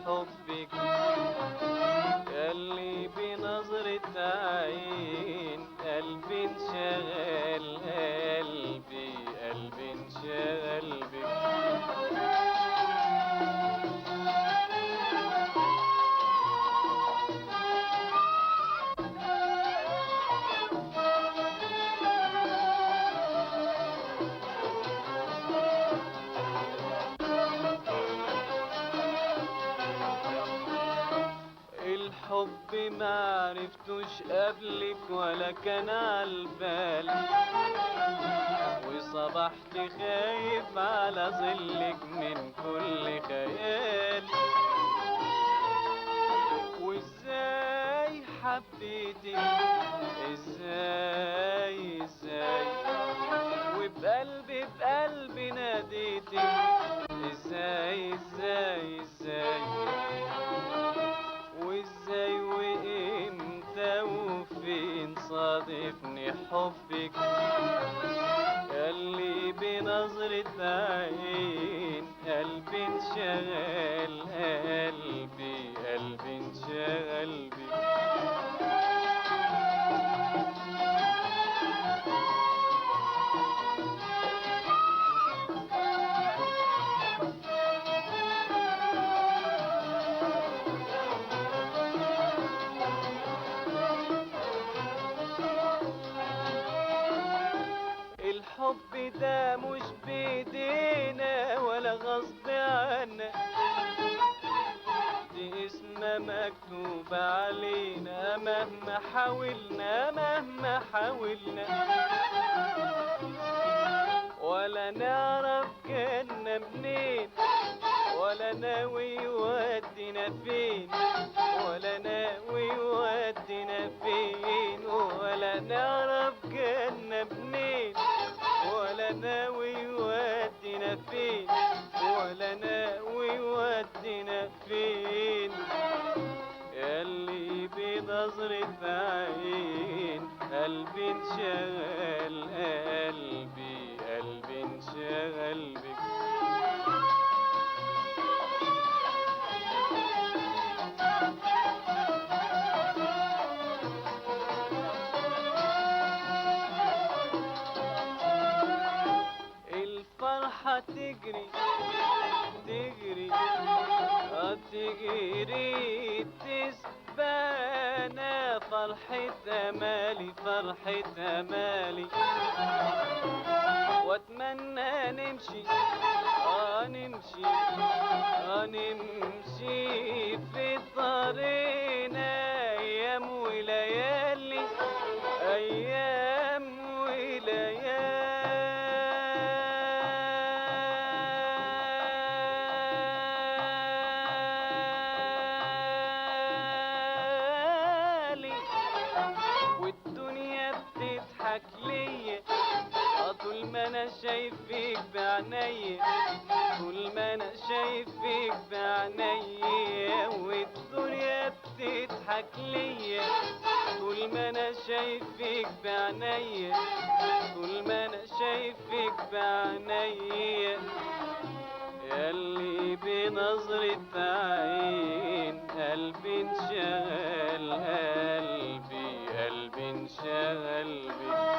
حبك ياللي بنظرة عين قلبي انشغل، قلبي انشغل بك. الحب معرفتوش قبلك ولا كان عالبال، وصبحت خايف على ظلك من كل خيال. وازاي حبيتك ازاي وبقلبي ناديتك ازاي وازاي وامتى وفين صادفني حبك ياللي بنظرة عين قلبي انشغل، قلبي انشغل بك. الحب ده مش بيدينا ولا غصب عنا، دي اسمها مكتوب علينا مهما حاولنا ولا نعرف جنة منين ولا ناوي يودينا فين، ولا ناوي يودينا فين، ولا نعرف جنة منين ولا ناوي يودينا فين، ولا ناوي يودينا فين. ياللي بنظرة عين قلبي انشغل، قلبي انشغل بك. الفرحة تجري تجري تسبانا، فرحة أمالي واتمنى نمشي نمشي في طريقنا أيام وليالي، أيام وليالي. والدنيا بتضحك ليا طول ما انا شايفك بعينيا، طول ما انا شايفك بعينيا. والدنيا بتضحك ليا طول ما انا شايفك بعينيا، طول ما انا شايفك بعينيا. ياللي بنظرة عين قلبي انشغل، قلبي انشغل بك.